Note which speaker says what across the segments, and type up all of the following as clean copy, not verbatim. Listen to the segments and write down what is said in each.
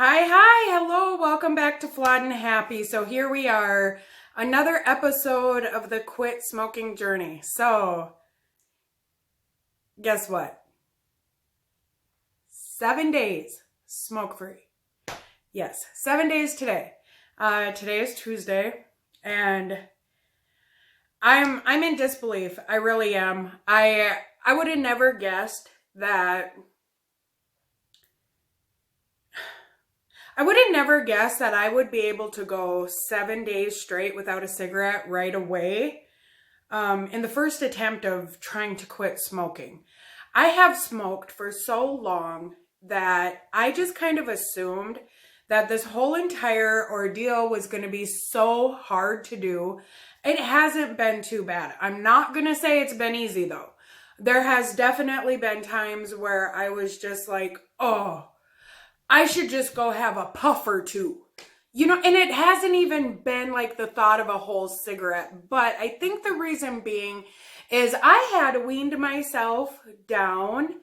Speaker 1: Hi, hello, welcome back to Flawed and Happy. So here we are, another episode of the quit smoking journey. So, guess what? 7 days smoke free. Yes, 7 days today. Today is Tuesday, and I'm in disbelief. I really am. I would have never guessed that. I would have never guessed that I would be able to go 7 days straight without a cigarette right away in the first attempt of trying to quit smoking. I have smoked for so long that I just kind of assumed that this whole entire ordeal was going to be so hard to do. It hasn't been too bad. I'm not going to say it's been easy though. There has definitely been times where I was just like, oh, I should just go have a puff or two. And it hasn't even been like the thought of a whole cigarette. But I think the reason being is I had weaned myself down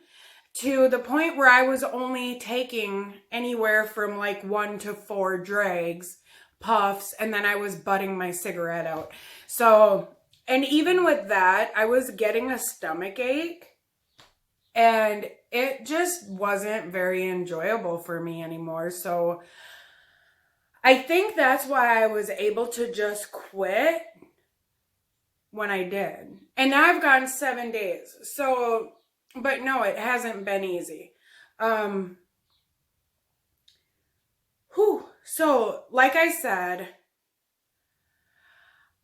Speaker 1: to the point where I was only taking anywhere from like 1 to 4 drags, puffs, and then I was butting my cigarette out. So, and even with that, I was getting a stomach ache. And it just wasn't very enjoyable for me anymore. So I think that's why I was able to just quit when I did. And now I've gone 7 days. So, but no, it hasn't been easy. So, like I said,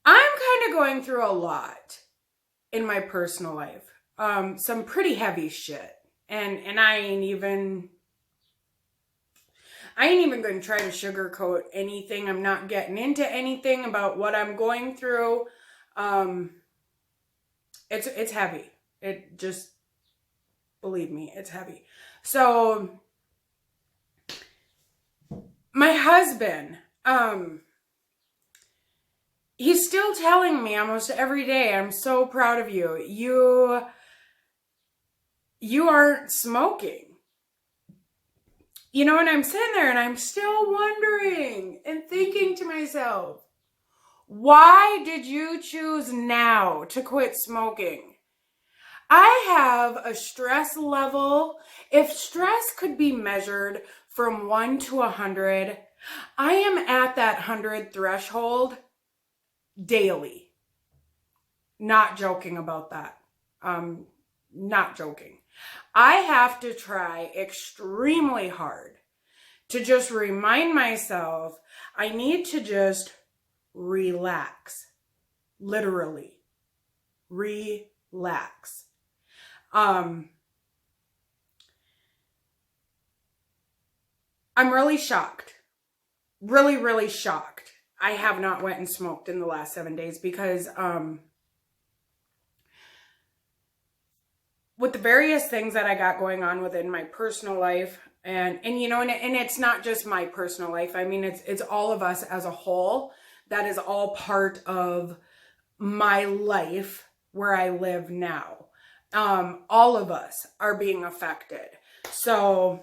Speaker 1: I'm kind of going through a lot in my personal life. Some pretty heavy shit. And I ain't even going to try to sugarcoat anything. I'm not getting into anything about what I'm going through. It's heavy. It just, believe me, it's heavy. So my husband, he's still telling me almost every day, I'm so proud of you. You aren't smoking. And I'm sitting there and I'm still wondering and thinking to myself, why did you choose now to quit smoking? I have a stress level. If stress could be measured from 1 to 100, I am at that 100 threshold daily. Not joking about that. Not joking. I have to try extremely hard to just remind myself I need to just relax. Literally. Relax. I'm really shocked. Really, really shocked. I have not went and smoked in the last 7 days because with the various things that I got going on within my personal life, and it's not just my personal life. I mean, it's all of us as a whole. That is all part of my life where I live now. All of us are being affected. So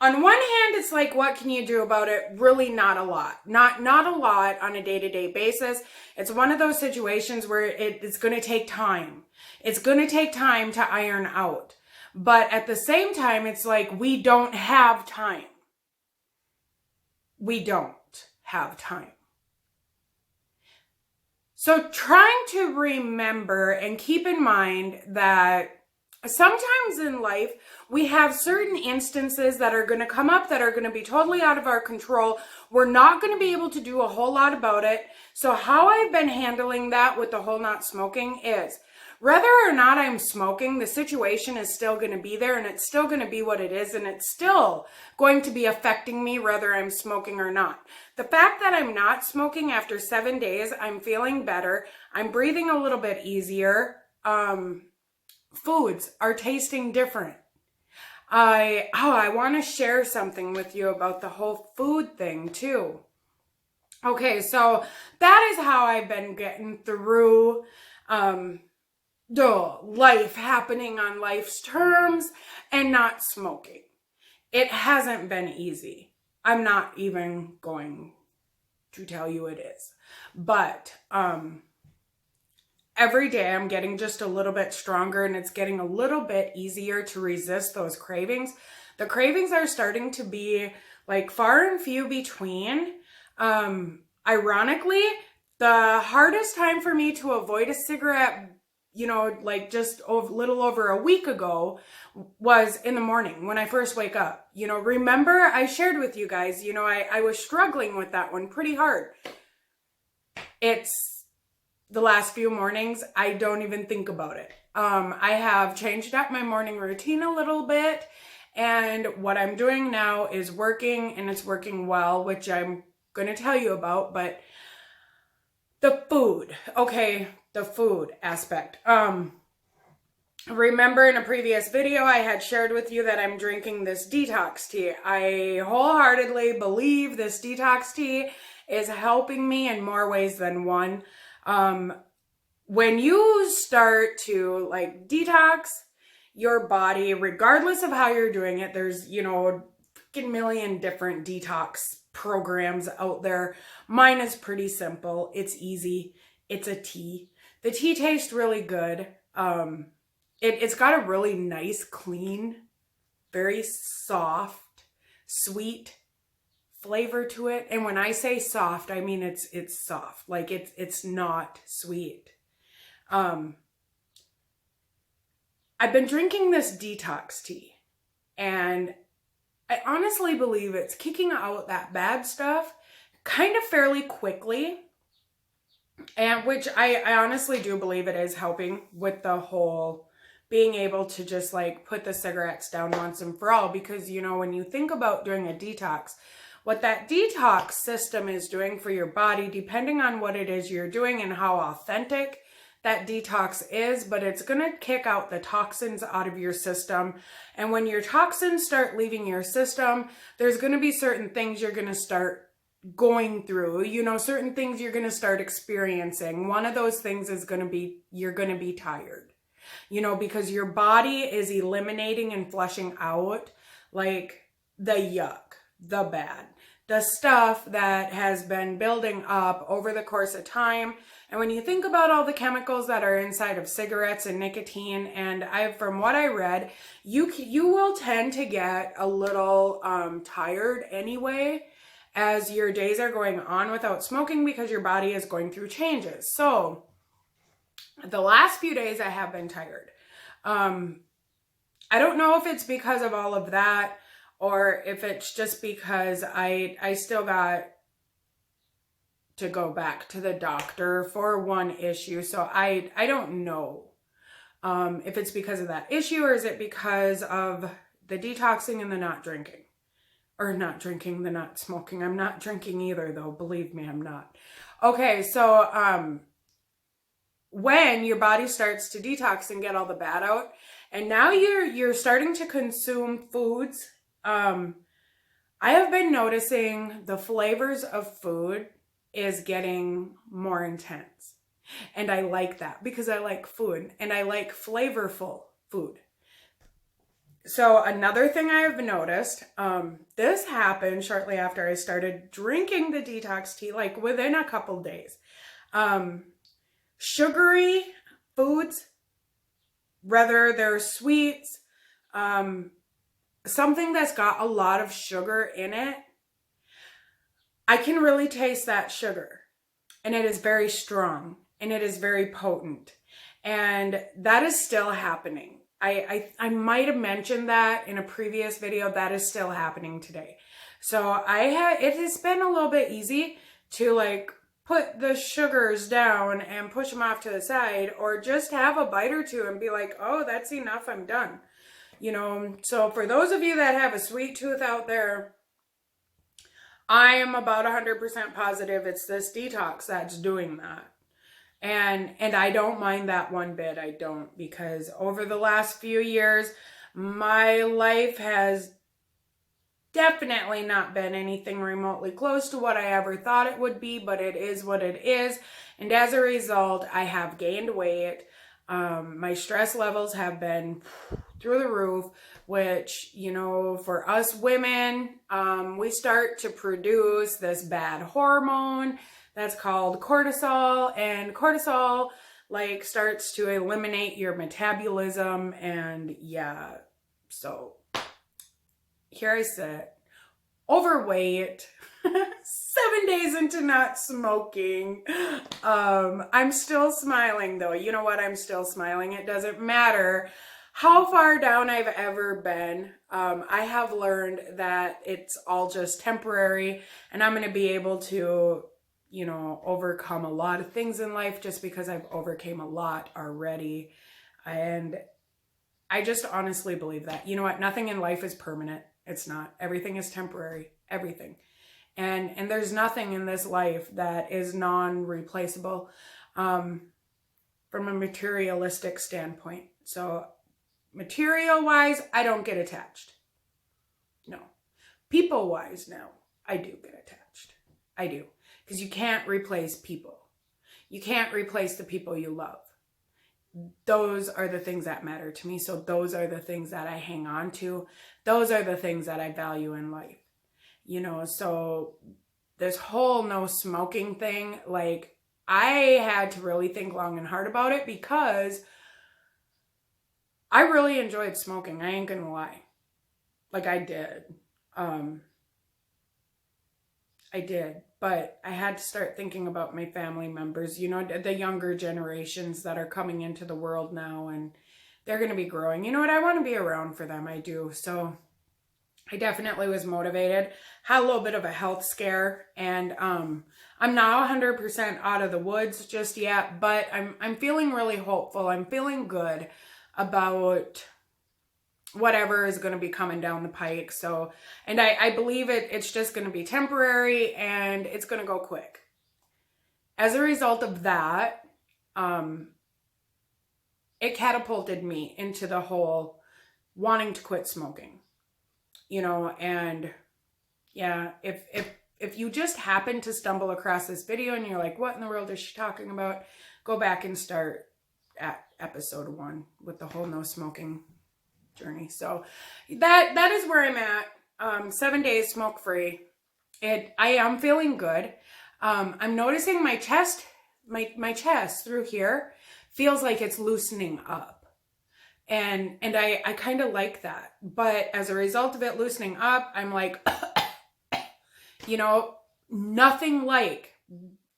Speaker 1: on one hand, it's like, what can you do about it? Really not a lot. Not a lot on a day-to-day basis. It's one of those situations where it's going to take time. It's going to take time to iron out. But at the same time, it's like we don't have time. We don't have time. So trying to remember and keep in mind that sometimes in life, we have certain instances that are going to come up that are going to be totally out of our control. We're not going to be able to do a whole lot about it. So how I've been handling that with the whole not smoking is, whether or not I'm smoking, the situation is still going to be there and it's still going to be what it is, and it's still going to be affecting me whether I'm smoking or not. The fact that I'm not smoking after 7 days, I'm feeling better. I'm breathing a little bit easier. Foods are tasting different. I want to share something with you about the whole food thing too. Okay, so that is how I've been getting through life happening on life's terms and not smoking. it hasn't been easy. I'm not even going to tell you it is. But every day I'm getting just a little bit stronger, and it's getting a little bit easier to resist those cravings. The cravings are starting to be like far and few between. Ironically, the hardest time for me to avoid a cigarette, like just a little over a week ago, was in the morning when I first wake up. Remember I shared with you guys, I was struggling with that one pretty hard. It's the last few mornings, I don't even think about it. I have changed up my morning routine a little bit, and what I'm doing now is working, and it's working well, which I'm going to tell you about. But the food, okay, the food aspect. Remember in a previous video, I had shared with you that I'm drinking this detox tea. I wholeheartedly believe this detox tea is helping me in more ways than one. When you start to like detox your body, regardless of how you're doing it, there's, a freaking million different detox programs out there. Mine is pretty simple. It's easy. It's a tea. The tea tastes really good. It's got a really nice, clean, very soft, sweet flavor to it. And when I say soft, I mean it's soft. Like it's not sweet. I've been drinking this detox tea, and I honestly believe it's kicking out that bad stuff kind of fairly quickly. And which I honestly do believe it is helping with the whole being able to just like put the cigarettes down once and for all. Because, when you think about doing a detox, what that detox system is doing for your body, depending on what it is you're doing and how authentic that detox is, but it's going to kick out the toxins out of your system. And when your toxins start leaving your system, there's going to be certain things you're going to start going through, certain things you're going to start experiencing. One of those things is going to be, you're going to be tired, because your body is eliminating and flushing out like the yuck, the bad, the stuff that has been building up over the course of time. And when you think about all the chemicals that are inside of cigarettes and nicotine, and from what I read, you will tend to get a little tired anyway as your days are going on without smoking, because your body is going through changes. So the last few days I have been tired. I don't know if it's because of all of that, or if it's just because I still got to go back to the doctor for one issue. So I don't know if it's because of that issue, or is it because of the detoxing and the not drinking. Or not drinking, the not smoking. I'm not drinking either, though. Believe me, I'm not. Okay, so when your body starts to detox and get all the bad out, and now you're starting to consume foods, I have been noticing the flavors of food is getting more intense. And I like that because I like food and I like flavorful food. So another thing I've noticed, this happened shortly after I started drinking the detox tea, like within a couple days. Sugary foods, whether they're sweets, something that's got a lot of sugar in it, I can really taste that sugar. And it is very strong and it is very potent. And that is still happening. I might have mentioned that in a previous video. That is still happening today. So it has been a little bit easy to like put the sugars down and push them off to the side, or just have a bite or two and be like, oh, that's enough, I'm done. So for those of you that have a sweet tooth out there, I am about 100% positive it's this detox that's doing that. And I don't mind that one bit. I don't, because over the last few years, my life has definitely not been anything remotely close to what I ever thought it would be, but it is what it is. And as a result, I have gained weight. My stress levels have been through the roof, which, you know, for us women, we start to produce this bad hormone that's called cortisol, and cortisol like starts to eliminate your metabolism. And yeah, so here I sit, overweight, 7 days into not smoking. I'm still smiling though. You know what? I'm still smiling. It doesn't matter how far down I've ever been. I have learned that it's all just temporary, and I'm going to be able to, you know, overcome a lot of things in life just because I've overcame a lot already. And I just honestly believe that. You know what? Nothing in life is permanent. It's not. Everything is temporary. Everything. And there's nothing in this life that is non-replaceable from a materialistic standpoint. So material-wise, I don't get attached. No. People-wise, no. I do get attached. I do. Because you can't replace people. You can't replace the people you love. Those are the things that matter to me. So those are the things that I hang on to. Those are the things that I value in life. You know, so this whole no smoking thing, like, I had to really think long and hard about it because I really enjoyed smoking. I ain't gonna lie. Like, I did. I did. But I had to start thinking about my family members, you know, the younger generations that are coming into the world now, and they're going to be growing. You know what? I want to be around for them. I do. So I definitely was motivated. Had a little bit of a health scare, and I'm not 100% out of the woods just yet, but I'm feeling really hopeful. I'm feeling good about whatever is going to be coming down the pike. So, and I believe it's just going to be temporary, and it's going to go quick. As a result of that, it catapulted me into the whole wanting to quit smoking, you know. And yeah, if you just happen to stumble across this video and you're like, what in the world is she talking about? Go back and start at episode 1 with the whole no smoking journey. So that is where I'm at. 7 days smoke free. I am feeling good. I'm noticing my chest, my chest through here feels like it's loosening up. And I kind of like that. But as a result of it loosening up, I'm like, you know, nothing like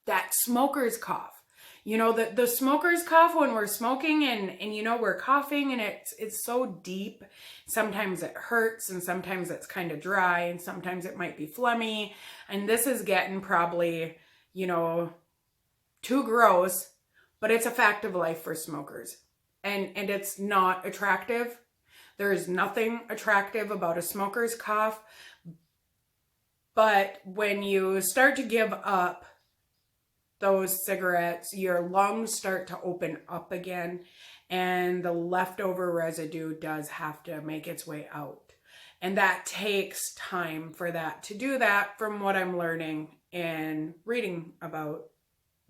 Speaker 1: that smoker's cough. You know, the smoker's cough when we're smoking and you know, we're coughing and it's so deep. Sometimes it hurts and sometimes it's kind of dry and sometimes it might be phlegmy. And this is getting probably, you know, too gross, but it's a fact of life for smokers. And it's not attractive. There is nothing attractive about a smoker's cough. But when you start to give up those cigarettes, your lungs start to open up again, and the leftover residue does have to make its way out. And that takes time for that to do that, from what I'm learning and reading about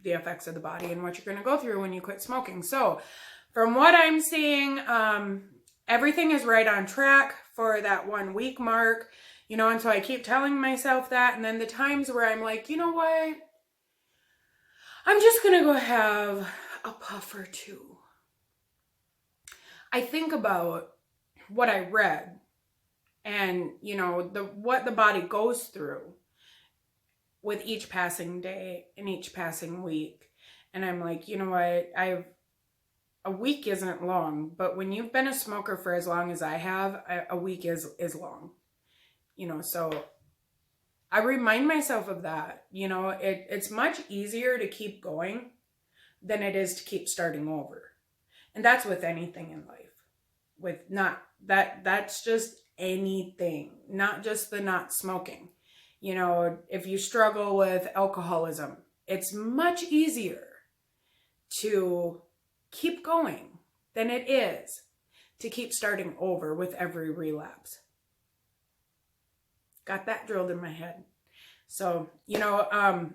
Speaker 1: the effects of the body and what you're going to go through when you quit smoking. So from what I'm seeing, everything is right on track for that 1 week mark, you know, and so I keep telling myself that. And then the times where I'm like, you know what? I'm just going to go have a puff or two. I think about what I read and, you know, what the body goes through with each passing day and each passing week. And I'm like, you know what? A week isn't long, but when you've been a smoker for as long as I have, a week is long, you know, so I remind myself of that. You know, it's much easier to keep going than it is to keep starting over. And that's with anything in life. With that's just anything, not just the not smoking. You know, if you struggle with alcoholism, it's much easier to keep going than it is to keep starting over with every relapse. Got that drilled in my head. So, you know,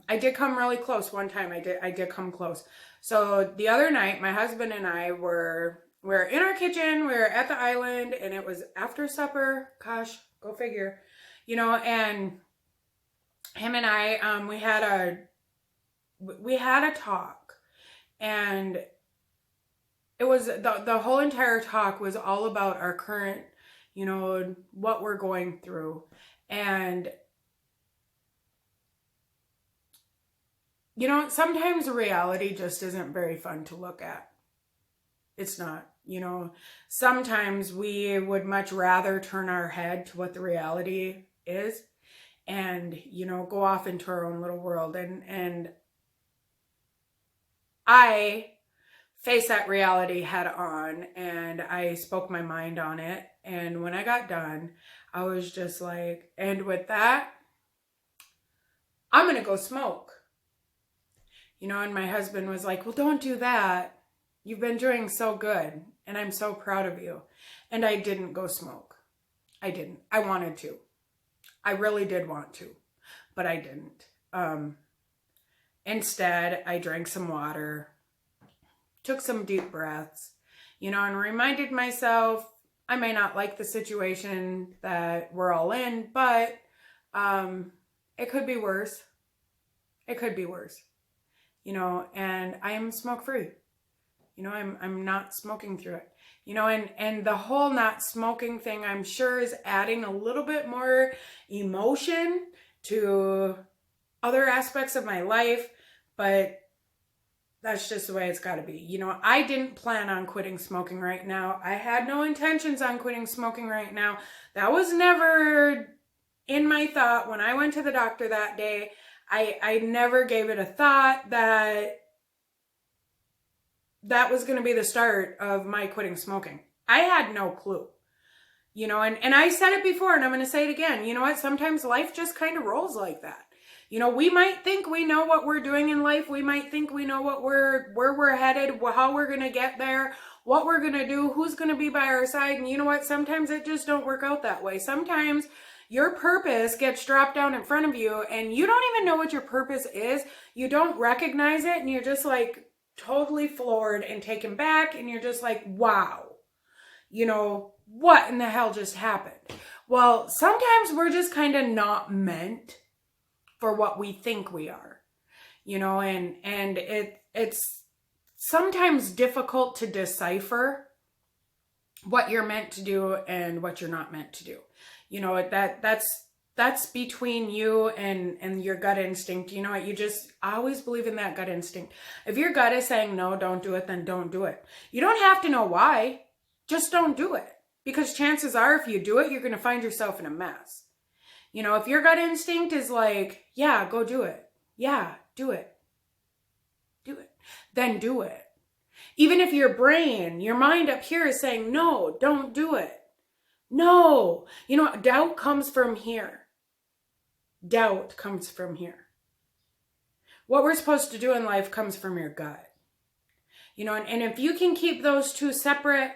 Speaker 1: I did come really close one time. I did come close. So the other night, my husband and I were we're in our kitchen, we're at the island, and it was after supper. Gosh, go figure. And him and I, we had a talk, and it was the whole entire talk was all about our current, what we're going through. And sometimes reality just isn't very fun to look at. It's not. Sometimes we would much rather turn our head to what the reality is and, go off into our own little world. And I face that reality head on, and I spoke my mind on it. And when I got done, I was just like, and with that, I'm going to go smoke. And my husband was like, well, don't do that. You've been doing so good, and I'm so proud of you. And I didn't go smoke. I didn't. I wanted to. I really did want to, but I didn't. Instead, I drank some water, took some deep breaths, and reminded myself I may not like the situation that we're all in, but it could be worse. It could be worse. And I am smoke free. I'm not smoking through it. And the whole not smoking thing, I'm sure, is adding a little bit more emotion to other aspects of my life, but that's just the way it's got to be. I didn't plan on quitting smoking right now. I had no intentions on quitting smoking right now. That was never in my thought when I went to the doctor that day. I never gave it a thought that was going to be the start of my quitting smoking. I had no clue, and I said it before, and I'm going to say it again. You know what? Sometimes life just kind of rolls like that. We might think we know what we're doing in life. We might think we know where we're headed, how we're going to get there, what we're going to do, who's going to be by our side. And you know what? Sometimes it just don't work out that way. Sometimes your purpose gets dropped down in front of you, and you don't even know what your purpose is. You don't recognize it, and you're just like totally floored and taken back, and you're just like, wow, what in the hell just happened? Well, sometimes we're just kind of not meant for what we think we are, and it's sometimes difficult to decipher what you're meant to do and what you're not meant to do. That's between you and your gut instinct. I always believe in that gut instinct. If your gut is saying, no, don't do it, then don't do it. You don't have to know why. Just don't do it. Because chances are, if you do it, you're going to find yourself in a mess. If your gut instinct is like, yeah, go do it. Yeah, do it. Do it. Then do it. Even if your brain, your mind up here is saying, no, don't do it. No. Doubt comes from here. Doubt comes from here. What we're supposed to do in life comes from your gut. And if you can keep those two separate,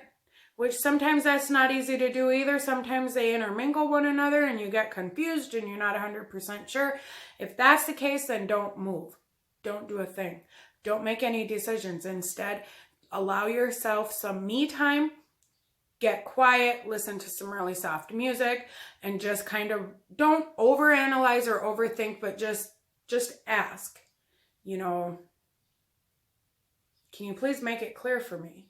Speaker 1: which sometimes that's not easy to do either. Sometimes they intermingle one another and you get confused and you're not 100% sure. If that's the case, then don't move. Don't do a thing. Don't make any decisions. Instead, allow yourself some me time. Get quiet, listen to some really soft music, and just kind of don't overanalyze or overthink, but just ask, can you please make it clear for me?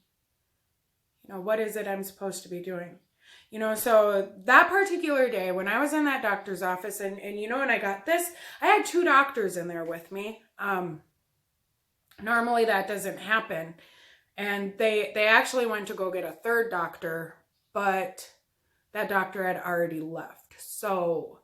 Speaker 1: What is it I'm supposed to be doing? So that particular day when I was in that doctor's office and when I got this, I had 2 doctors in there with me. Normally that doesn't happen. And they actually went to go get a 3rd doctor, but that doctor had already left. So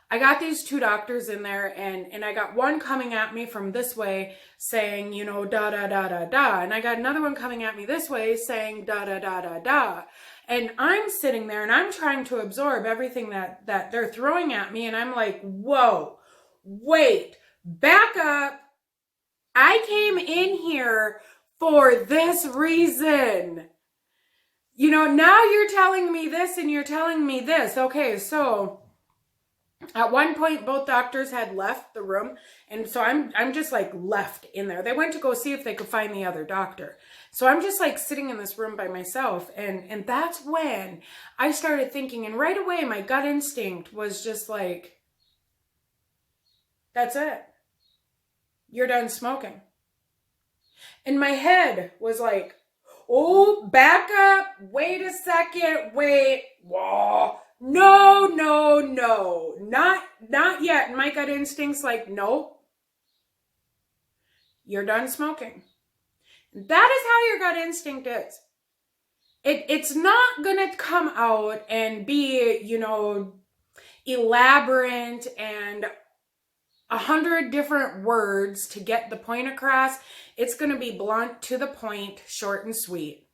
Speaker 1: I got these 2 doctors in there, and I got one coming at me from this way saying, da, da, da, da, da. And I got another one coming at me this way saying, da, da, da, da, da. And I'm sitting there and I'm trying to absorb everything that they're throwing at me. And I'm like, whoa, wait, back up. I came in here for this reason. Now you're telling me this and you're telling me this. Okay, so At one point, both doctors had left the room, and so I'm just like left in there. They went to go see if they could find the other doctor. So I'm just like sitting in this room by myself, and that's when I started thinking, and right away my gut instinct was just like, that's it. You're done smoking. And my head was like, oh, back up, wait a second, wait, whoa. No, not yet. And my gut instinct's like, nope, you're done smoking. That is how your gut instinct is. It's not gonna come out and be, elaborate and 100 different words to get the point across. It's gonna be blunt, to the point, short and sweet.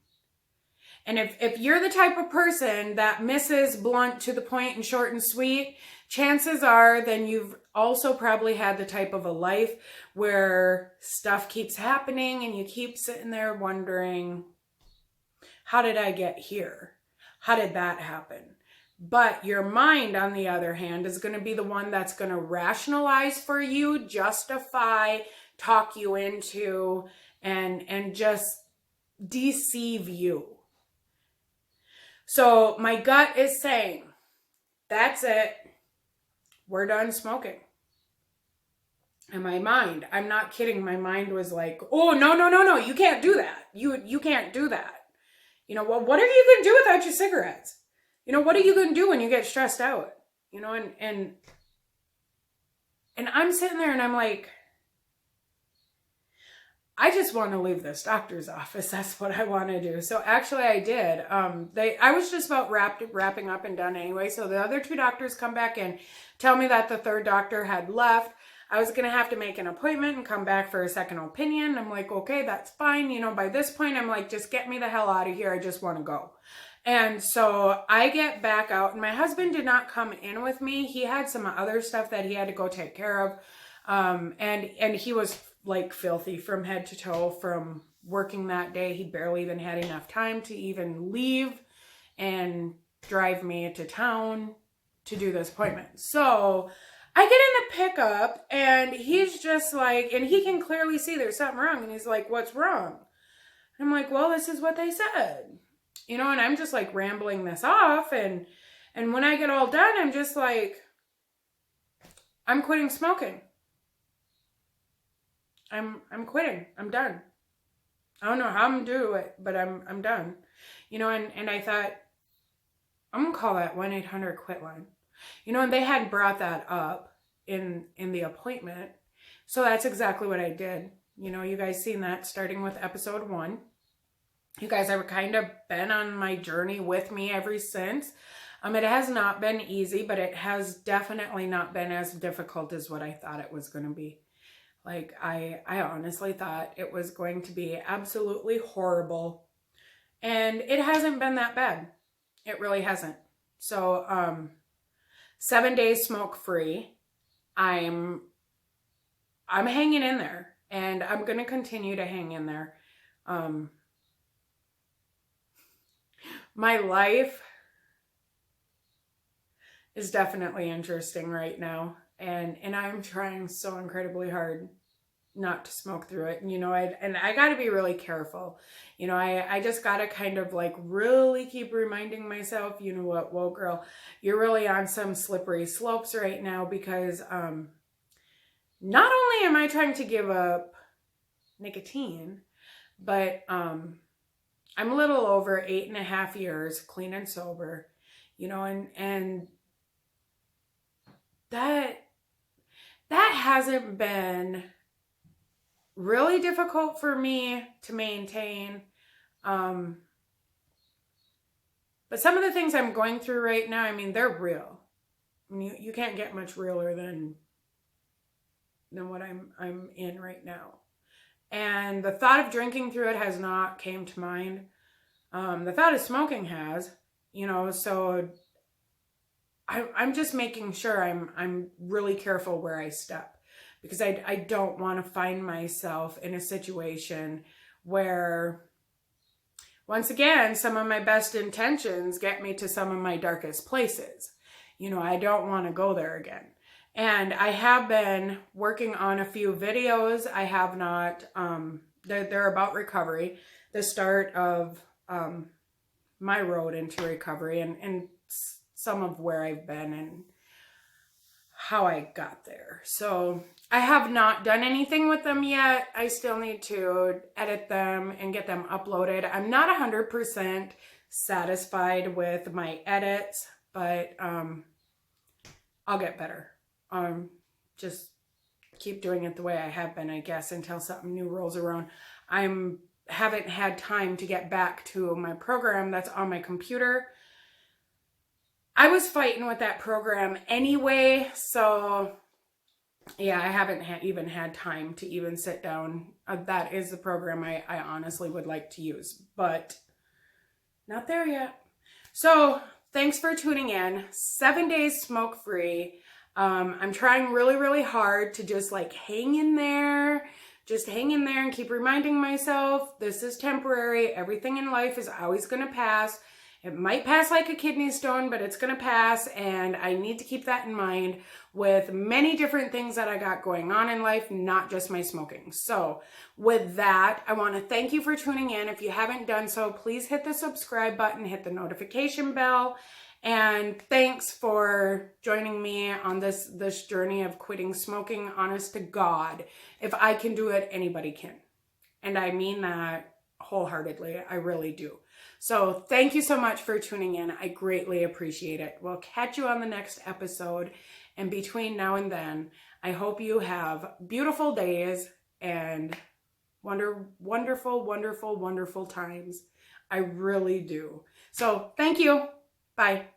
Speaker 1: And if you're the type of person that misses blunt, to the point, and short and sweet, chances are then you've also probably had the type of a life where stuff keeps happening and you keep sitting there wondering, how did I get here? How did that happen? But your mind, on the other hand, is going to be the one that's going to rationalize for you, justify, talk you into, and just deceive you. So my gut is saying, that's it. We're done smoking. And my mind, I'm not kidding, my mind was like, oh, no, you can't do that. You can't do that. Well, what are you going to do without your cigarettes? What are you going to do when you get stressed out? And I'm sitting there and I'm like, I just want to leave this doctor's office. That's what I want to do. So actually I did. I was just about wrapping up and done anyway. So the other two doctors come back and tell me that the third doctor had left. I was going to have to make an appointment and come back for a second opinion. I'm like, okay, that's fine. By this point, I'm like, just get me the hell out of here. I just want to go. And so I get back out, and my husband did not come in with me. He had some other stuff that he had to go take care of. And he was like filthy from head to toe from working that day. He barely even had enough time to even leave and drive me to town to do this appointment. So I get in the pickup, and he's just like, and he can clearly see there's something wrong. And he's like, what's wrong? I'm like, well, this is what they said. And I'm just like rambling this off. And when I get all done, I'm just like, I'm quitting smoking. I'm quitting. I'm done. I don't know how I'm going to do it, but I'm done. And I thought, I'm going to call that 1-800-QUIT line. And they had brought that up in the appointment. So that's exactly what I did. You guys seen that starting with episode 1. You guys have kind of been on my journey with me ever since. It has not been easy, but it has definitely not been as difficult as what I thought it was going to be. Like, I honestly thought it was going to be absolutely horrible. And it hasn't been that bad. It really hasn't. So, 7 days smoke-free. I'm hanging in there. And I'm going to continue to hang in there. My life is definitely interesting right now. And I'm trying so incredibly hard not to smoke through it. And I got to be really careful. I just got to kind of like really keep reminding myself, what, whoa, girl, you're really on some slippery slopes right now, because not only am I trying to give up nicotine, but I'm a little over 8.5 years clean and sober, and that hasn't been really difficult for me to maintain. But some of the things I'm going through right now, they're real. You can't get much realer than what I'm in right now. And the thought of drinking through it has not came to mind. The thought of smoking has, so I'm just making sure I'm really careful where I step, because I don't want to find myself in a situation where, once again, some of my best intentions get me to some of my darkest places. I don't want to go there again. And I have been working on a few videos. I have not, they're about recovery, the start of my road into recovery, and some of where I've been and how I got there. So I have not done anything with them yet. I still need to edit them and get them uploaded. I'm not 100% satisfied with my edits, but I'll get better. Just keep doing it the way I have been, I guess, until something new rolls around. Haven't had time to get back to my program that's on my computer. I was fighting with that program anyway, so yeah, I haven't even had time to even sit down. That is the program I honestly would like to use, but not there yet. So thanks for tuning in. 7 days smoke-free. I'm trying really, really hard to just like hang in there and keep reminding myself this is temporary. Everything in life is always going to pass. It might pass like a kidney stone, but it's going to pass, and I need to keep that in mind with many different things that I got going on in life, not just my smoking. So with that, I want to thank you for tuning in. If you haven't done so, please hit the subscribe button, hit the notification bell, and thanks for joining me on this journey of quitting smoking. Honest to God, if I can do it, anybody can. And I mean that wholeheartedly. I really do. So thank you so much for tuning in. I greatly appreciate it. We'll catch you on the next episode. And between now and then, I hope you have beautiful days and wonderful, wonderful, wonderful times. I really do. So thank you. Bye.